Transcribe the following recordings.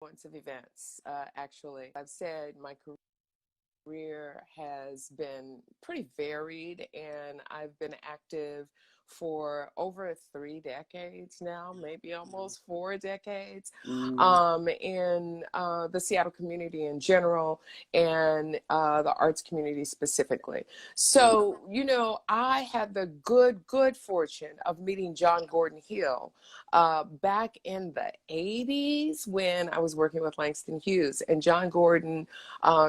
of events, actually. I've said my career has been pretty varied, and I've been active for over 3 decades now, maybe almost 4 decades, in the Seattle community in general, and the arts community specifically. So, you know, I had the good fortune of meeting John Gordon Hill back in the 80s when I was working with Langston Hughes, and John Gordon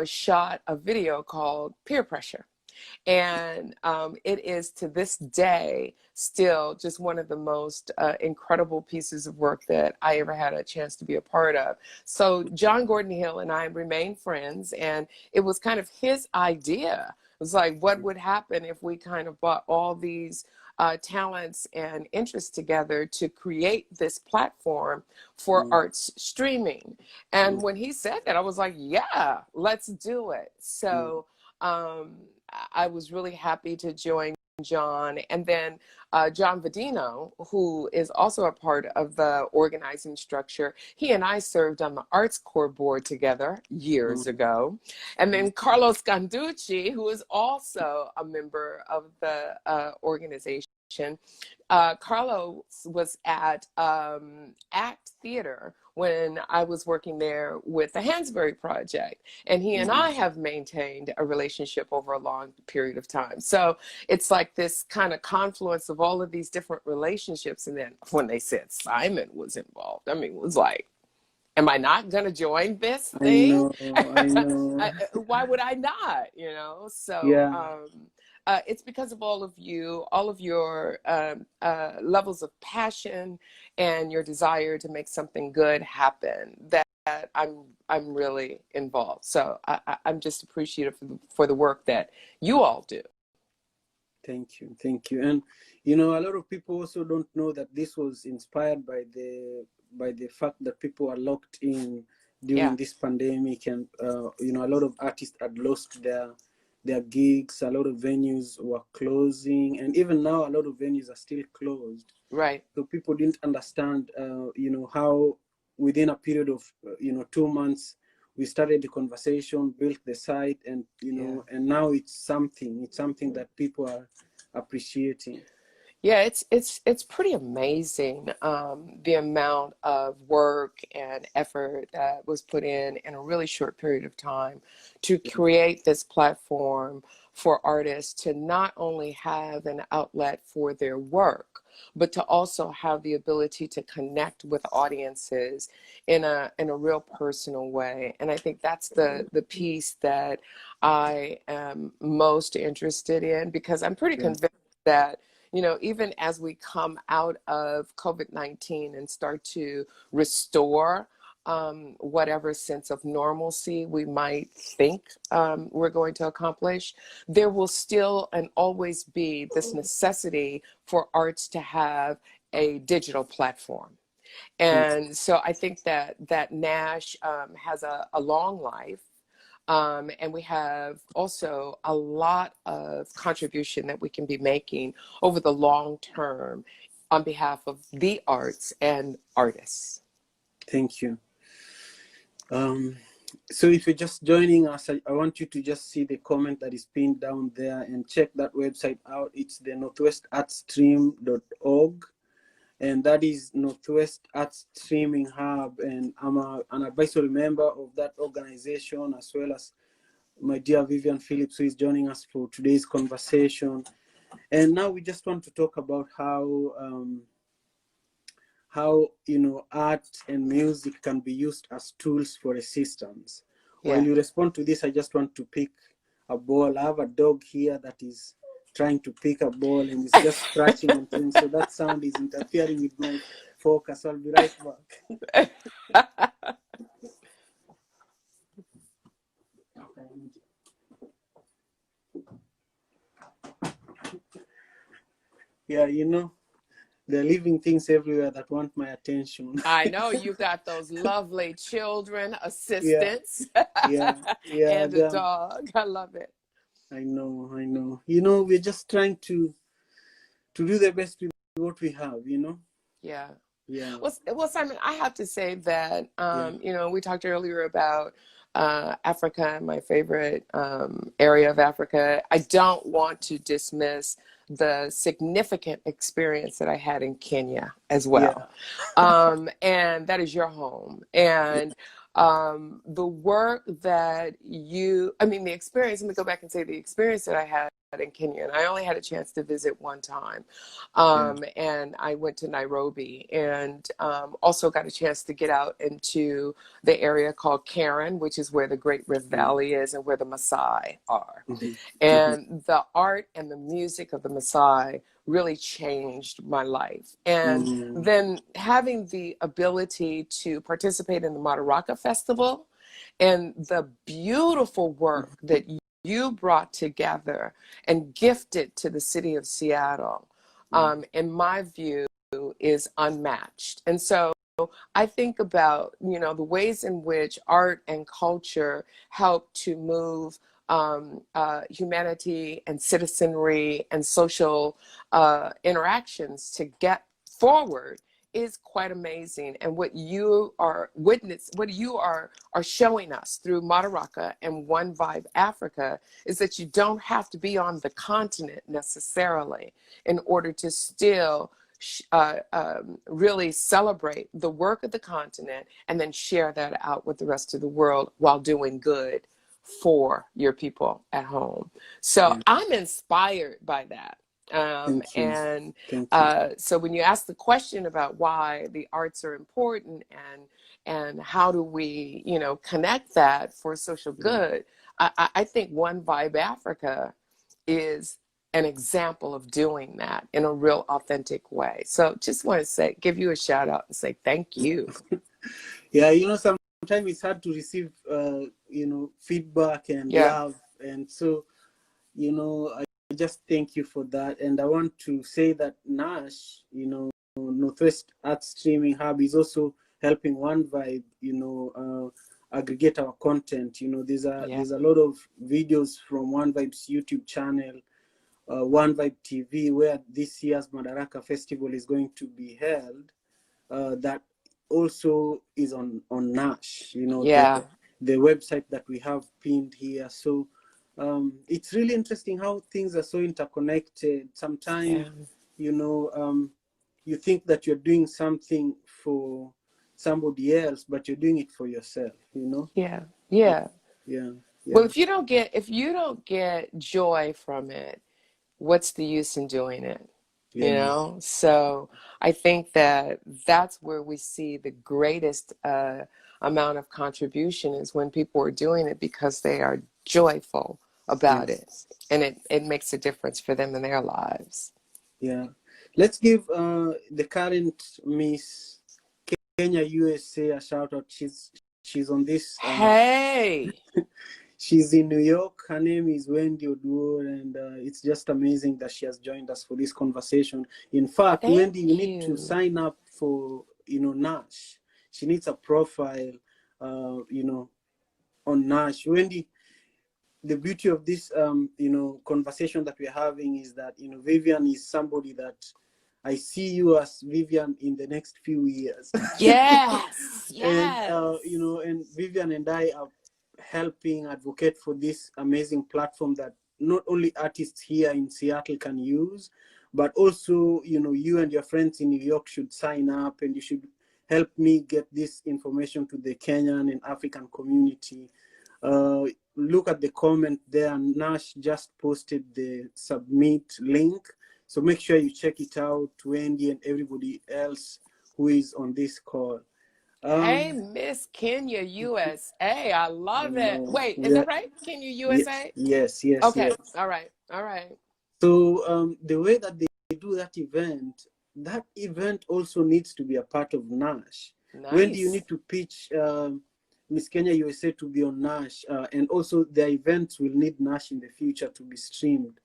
shot a video called Peer Pressure. And it is to this day still just one of the most incredible pieces of work that I ever had a chance to be a part of. So John Gordon Hill and I remain friends, and it was kind of his idea. It was like, what would happen if we kind of brought all these talents and interests together to create this platform for arts streaming? And when he said that, I was like, yeah, let's do it. So I was really happy to join John. And then John Vadino, who is also a part of the organizing structure, he and I served on the Arts Corps board together years ago. And then Carlos Ganducci, who is also a member of the organization. Carlos was at ACT Theater when I was working there with the Hansberry Project. And he and I have maintained a relationship over a long period of time. So it's like this kind of confluence of all of these different relationships. And then when they said Simon was involved, I mean, it was like, am I not going to join this thing? I know. Why would I not, you know? So it's because of all of you, all of your levels of passion and your desire to make something good happen that I'm really involved. So I'm just appreciative for the work that you all do. Thank you. And you know, a lot of people also don't know that this was inspired by the fact that people are locked in during this pandemic, and you know, a lot of artists had lost their gigs. A lot of venues were closing, and even now a lot of venues are still closed. Right. So people didn't understand, you know, how within a period of, you know, 2 months, we started the conversation, built the site, and, you know, and now it's something that people are appreciating. Yeah, it's pretty amazing, the amount of work and effort that was put in a really short period of time to create this platform for artists to not only have an outlet for their work, but to also have the ability to connect with audiences in a real personal way. And I think that's the piece that I am most interested in, because I'm pretty convinced that, you know, even as we come out of COVID-19 and start to restore whatever sense of normalcy we might think we're going to accomplish, there will still and always be this necessity for arts to have a digital platform. And so I think that NASH has a long life. And we have also a lot of contribution that we can be making over the long term on behalf of the arts and artists. Thank you. So if you're just joining us, I want you to just see the comment that is pinned down there and check that website out. It's the northwestartstream.org, and that is Northwest Arts Streaming Hub. And I'm an advisory member of that organization, as well as my dear Vivian Phillips, who is joining us for today's conversation. And now we just want to talk about how you know, art and music can be used as tools for resistance. While you respond to this, I just want to pick a ball. I have a dog here that is trying to pick a ball and is just scratching on things, so that sound is interfering with my focus. I'll be right back. Yeah, you know, there are living things everywhere that want my attention. I know you've got those lovely children, assistants, and a dog. I love it. I know. You know, we're just trying to do the best with what we have, you know? Yeah. Yeah. Well, Simon, I have to say that, Yeah. you know, we talked earlier about Africa, my favorite area of Africa. I don't want to dismiss the significant experience that I had in Kenya as well. Yeah. And that is your home. Yeah. And the work that I mean, the experience, let me go back and say the experience that I had in Kenya, and I only had a chance to visit one time. Yeah. And I went to Nairobi and also got a chance to get out into the area called Karen, which is where the Great Rift Mm. Valley is and where the Maasai are. Mhm. Mhm. And the art and the music of the Maasai really changed my life. And Mm. then having the ability to participate in the Madaraka Festival and the beautiful work that you brought together and gifted to the city of Seattle, in my view, is unmatched. And so I think about, you know, the ways in which art and culture help to move humanity and citizenry and social interactions to get forward is quite amazing. And what you are showing us through Madaraka and One Vibe Africa is that you don't have to be on the continent necessarily in order to still really celebrate the work of the continent and then share that out with the rest of the world while doing good for your people at home. So Yeah. I'm inspired by that. Thank you. And Thank you. so when you ask the question about why the arts are important and how do we, you know, connect that for social Yeah. good, I think One Vibe Africa is an example of doing that in a real authentic way. So just want to give you a shout out and say thank you. Yeah, you know, sometimes it's hard to receive, you know, feedback and Yeah. love. And so, you know, I just thank you for that. And I want to say that NASH, you know, Northwest Art Streaming Hub is also helping One Vibe, you know, aggregate our content. You know, Yeah. there's a lot of videos from One Vibe's YouTube channel, One Vibe TV, where this year's Madaraka Festival is going to be held. That also is on NASH, you know, Yeah. the website that we have pinned here. So it's really interesting how things are so interconnected. Sometimes, Yeah. you know, you think that you're doing something for somebody else, but you're doing it for yourself, you know? Yeah. Yeah. Yeah, Well, yeah, if you don't get joy from it, what's the use in doing it? You yeah, know? So I think that that's where we see the greatest amount of contribution is when people are doing it because they are joyful yeah, about it. And it makes a difference for them in their lives. yeah. Let's give the current Miss Kenya USA a shout out. She's on this. Hey, She's in New York. Her name is Wendy Oduor, and it's just amazing that she has joined us for this conversation. In fact, thank Wendy, you need to you. sign up for, you know, NASH. She needs a profile, you know, on NASH. Wendy, the beauty of this, you know, conversation that we're having is that, you know, Vivian is somebody that I see you as Vivian in the next few years. Yes, And, yes. you know, and Vivian and I are helping advocate for this amazing platform that not only artists here in Seattle can use, but also, you know, you and your friends in New York should sign up, and you should help me get this information to the Kenyan and African community. Look at the comment there. Nash just posted the submit link. So make sure you check it out, Wendy and everybody else who is on this call. Hey, Miss Kenya, USA. I love it. Wait, is Yeah, that right? Kenya, yes, USA? yes, yes, Okay. yes. All right. All right. So the way that they do that event also needs to be a part of NASH. When do you Nice. need to pitch Miss Kenya USA to be on NASH? And also their events will need NASH in the future to be streamed.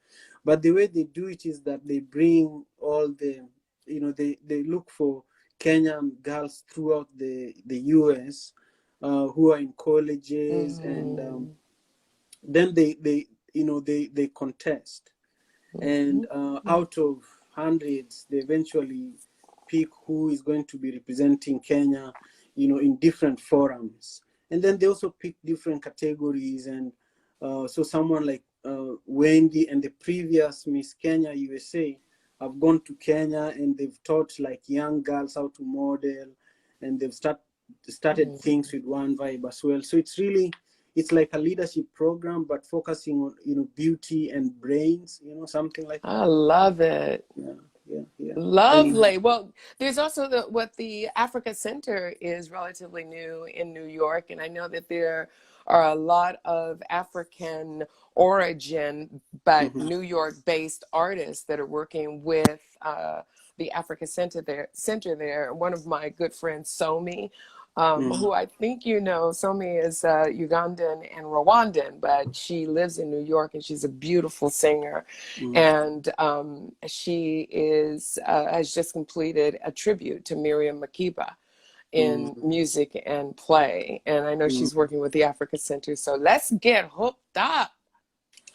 But the way they do it is that they bring all the, you know, they look for Kenyan girls throughout the US who are in colleges, and Mm-hmm. then they you know, they contest, and Mm-hmm. out of hundreds they eventually pick who is going to be representing Kenya, in different forums. And then they also pick different categories. And so someone like Wendy and the previous Miss Kenya USA have gone to Kenya, and they've taught like young girls how to model, and they've started things with One Vibe as well. So it's like a leadership program, but focusing on beauty and brains, something like that. I love it. Yeah. Lovely. Well, there's also what the Africa Center is relatively new in New York, and I know that there are a lot of African origin but New York-based artists that are working with the Africa Center there. One of my good friends, Somi, who I think Somi is Ugandan and Rwandan, but she lives in New York, and she's a beautiful singer. And she has just completed a tribute to Miriam Makeba in music and play. And I know she's working with the Africa Center. So let's get hooked up.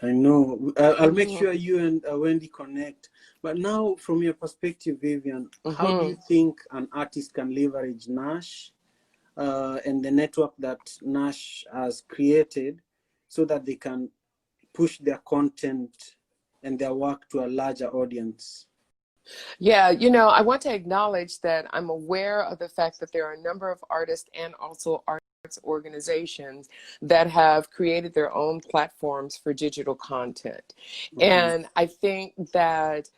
I know. I'll make sure you and Wendy connect. But now, from your perspective, Vivian, how do you think an artist can leverage NASH and the network that NASH has created so that they can push their content and their work to a larger audience? Yeah, I want to acknowledge that I'm aware of the fact that there are a number of artists and also arts organizations that have created their own platforms for digital content. And I think that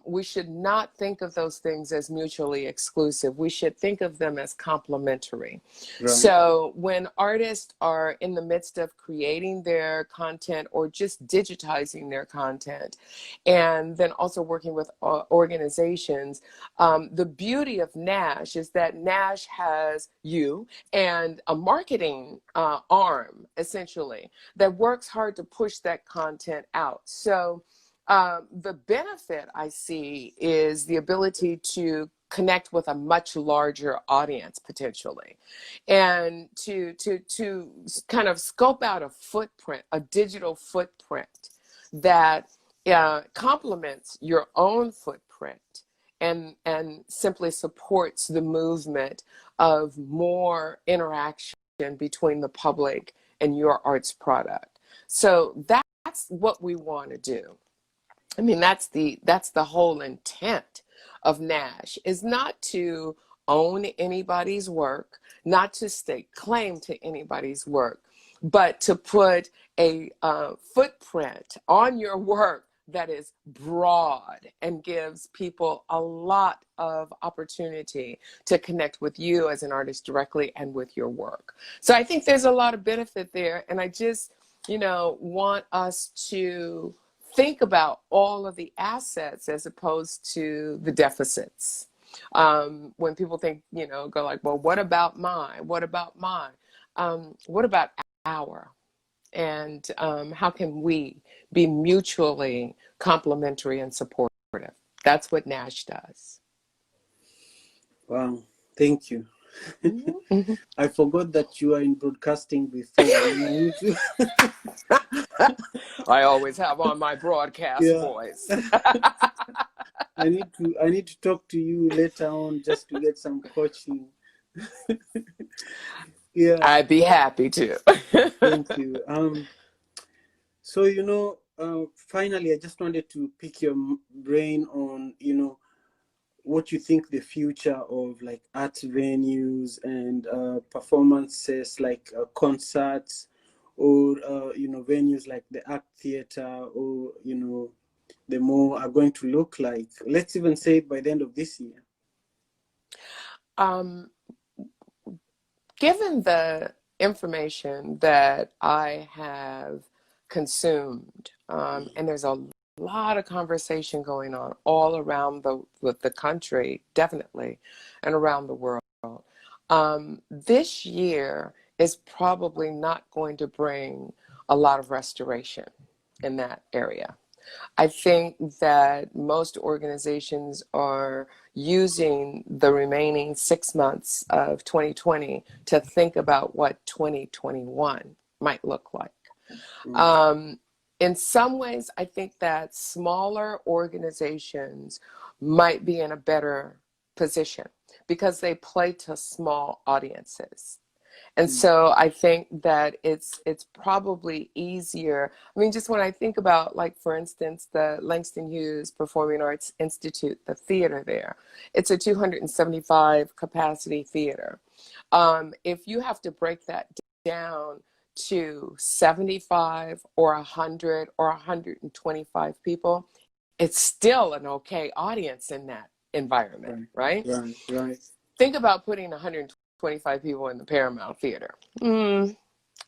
we should not think of those things as mutually exclusive. We should think of them as complementary. Right. So when artists are in the midst of creating their content or just digitizing their content, and then also working with organizations, the beauty of NASH is that NASH has you and a marketing arm, essentially, that works hard to push that content out. So the benefit I see is the ability to connect with a much larger audience potentially, and to kind of scope out a footprint, a digital footprint that complements your own footprint and simply supports the movement of more interaction between the public and your arts product. So that's what we want to do. I mean, that's the whole intent of NASH, is not to own anybody's work, not to stake claim to anybody's work, but to put a footprint on your work that is broad and gives people a lot of opportunity to connect with you as an artist directly and with your work. So I think there's a lot of benefit there. And I just, want us to think about all of the assets as opposed to the deficits. When people think, go like, well, what about mine? What about mine? What about our? And how can we be mutually complementary and supportive? That's what NASH does. Wow, thank you. I forgot that you are in broadcasting before. I always have on my broadcast voice. I need to talk to you later on just to get some coaching. Yeah, I'd be happy to. Thank you. So finally, I just wanted to pick your brain on what you think the future of like art venues and performances like concerts or venues like the Art Theater or the more are going to look like. Let's even say by the end of this year. Given the information that I have consumed, and there's a lot of conversation going on all around the country, definitely, and around the world. This year is probably not going to bring a lot of restoration in that area. I think that most organizations are using the remaining 6 months of 2020 to think about what 2021 might look like. In some ways, I think that smaller organizations might be in a better position because they play to small audiences. And so I think that it's probably easier. I mean, just when I think about, like, for instance, the Langston Hughes Performing Arts Institute, the theater there, it's a 275 capacity theater. If you have to break that down to 75 or 100 or 125 people, it's still an okay audience in that environment, right? Right. Think about putting 125 people in the Paramount Theater.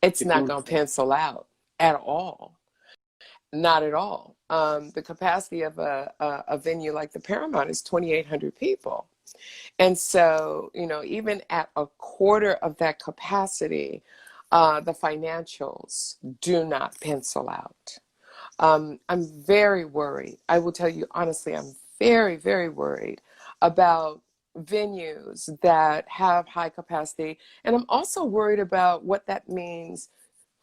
It's not going to pencil out at all. Not at all. The capacity of a venue like the Paramount is 2,800 people. And so, you know, even at a quarter of that capacity, the financials do not pencil out. I'm very worried. I will tell you honestly, I'm very, very worried about venues that have high capacity. And I'm also worried about what that means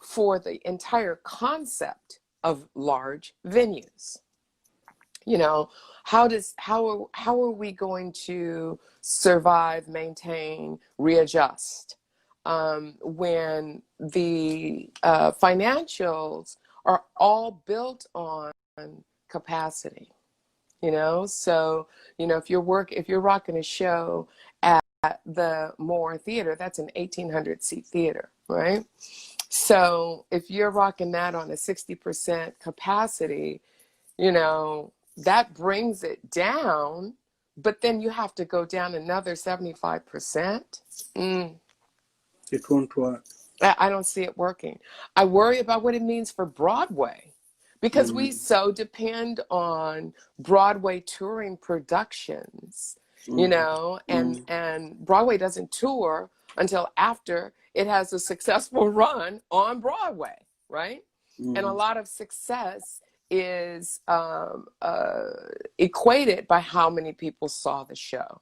for the entire concept of large venues. You know, how are we going to survive, maintain, readjust when the financials are all built on capacity? You know, so, you know, if you're rocking a show at the Moore Theater, that's an 1,800 seat theater, right? So if you're rocking that on a 60% capacity, you know, that brings it down, but then you have to go down another 75%. It won't work. I don't see it working. I worry about what it means for Broadway, because we so depend on Broadway touring productions, you know, and Broadway doesn't tour until after it has a successful run on Broadway, right? And a lot of success is equated by how many people saw the show.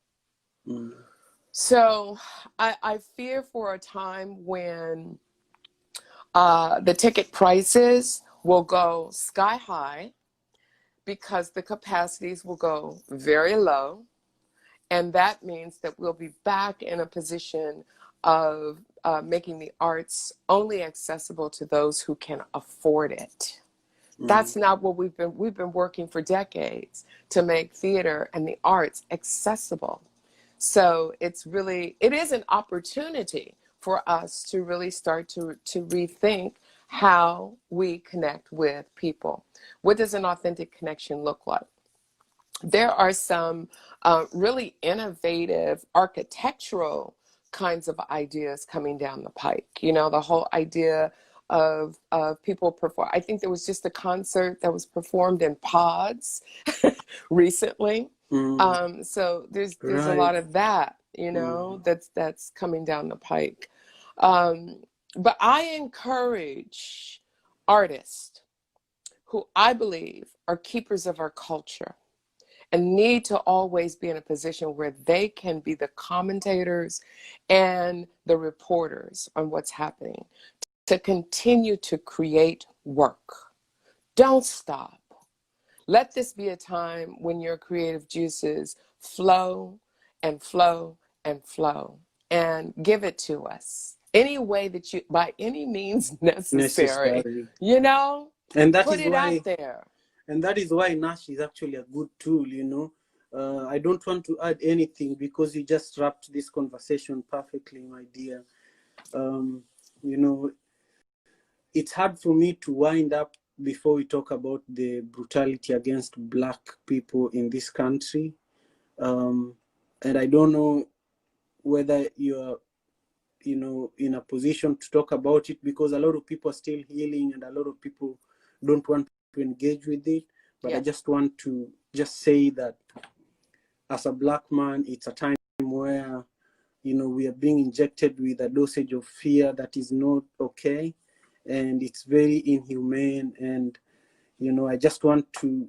So I fear for a time when the ticket prices will go sky high because the capacities will go very low. And that means that we'll be back in a position of making the arts only accessible to those who can afford it. That's not what we've been working for decades to make theater and the arts accessible. So it is an opportunity for us to really start to rethink how we connect with people. What does an authentic connection look like? There are some really innovative architectural kinds of ideas coming down the pike. You know, the whole idea of people perform. I think there was just a concert that was performed in pods recently. So there's a lot of that, you know, that's coming down the pike. But I encourage artists who I believe are keepers of our culture and need to always be in a position where they can be the commentators and the reporters on what's happening, to continue to create work. Don't stop. Let this be a time when your creative juices flow and flow and flow, and give it to us any way that you, by any means necessary. You know, and that put is it why, out there. And that is why NASH is actually a good tool, you know. I don't want to add anything because you just wrapped this conversation perfectly, my dear. You know, it's hard for me to wind up before we talk about the brutality against Black people in this country. And I don't know whether you're, you know, in a position to talk about it, because a lot of people are still healing and a lot of people don't want to engage with it. But I just want to just say that as a Black man, it's a time where, you know, we are being injected with a dosage of fear that is not okay. And it's very inhumane. And, you know, I just want to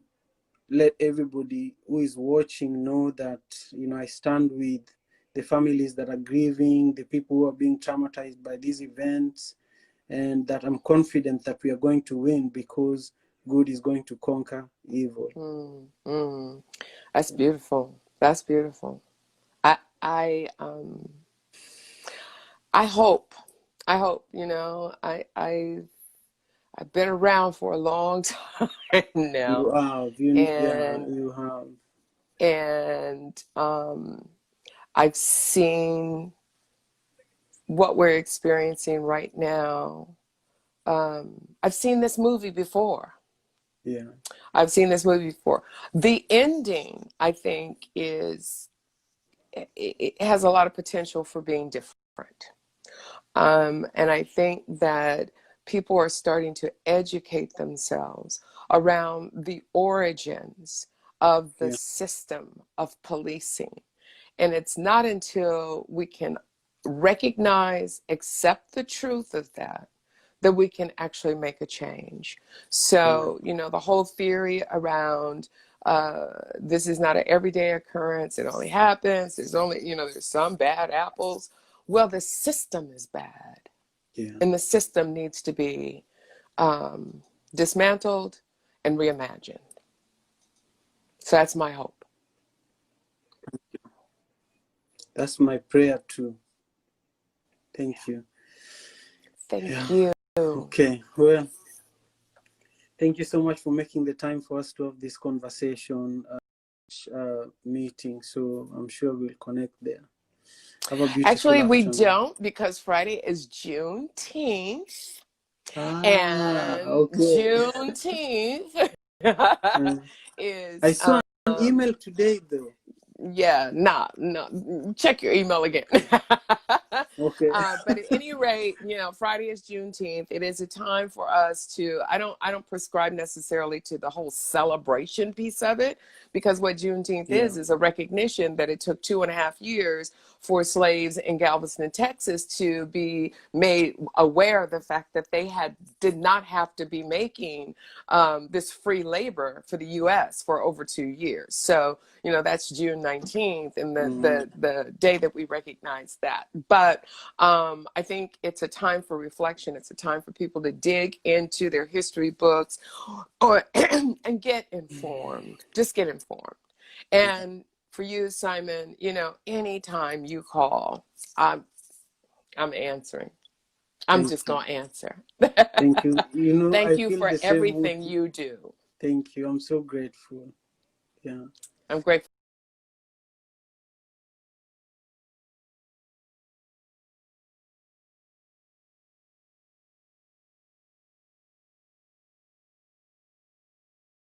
let everybody who is watching know that, you know, I stand with the families that are grieving, the people who are being traumatized by these events, and that I'm confident that we are going to win because good is going to conquer evil. That's beautiful. That's beautiful. I hope, you know, I've been around for a long time You now, have, yeah, and you have. and I've seen what we're experiencing right now. I've seen this movie before. Yeah. I've seen this movie before. The ending, I think, it has a lot of potential for being different. And I think that people are starting to educate themselves around the origins of the Yeah. system of policing. And it's not until we can recognize, accept the truth of that, that we can actually make a change. Correct. So, you know, the whole theory around this is not an everyday occurrence, it only happens, there's only, you know, there's some bad apples. Well, the system is bad, Yeah. and the system needs to be dismantled and reimagined. So that's my hope. That's my prayer too. Thank you. Thank Yeah. you. Okay. Well, thank you so much for making the time for us to have this conversation meeting. So I'm sure we'll connect there. Have a beautiful Actually, we afternoon. don't, because Friday is Juneteenth. Ah, And okay. Juneteenth I is, saw an email today though. yeah, no, check your email again. Okay. But at any rate, you know, Friday is Juneteenth. It is a time for us to, I don't prescribe necessarily to the whole celebration piece of it, because what Juneteenth Yeah. is a recognition that it took 2.5 years for slaves in Galveston, Texas to be made aware of the fact that they did not have to be making this free labor for the U.S. for over 2 years. So, you know, that's June 19th, and the day that we recognize that. But I think it's a time for reflection. It's a time for people to dig into their history books and get informed. Just get informed. And for you, Simon, you know, anytime you call, I'm answering. I'm Thank just you. going to answer. Thank you. You know, Thank I you feel for the same way. everything you do. Thank you. I'm so grateful. Yeah. I'm grateful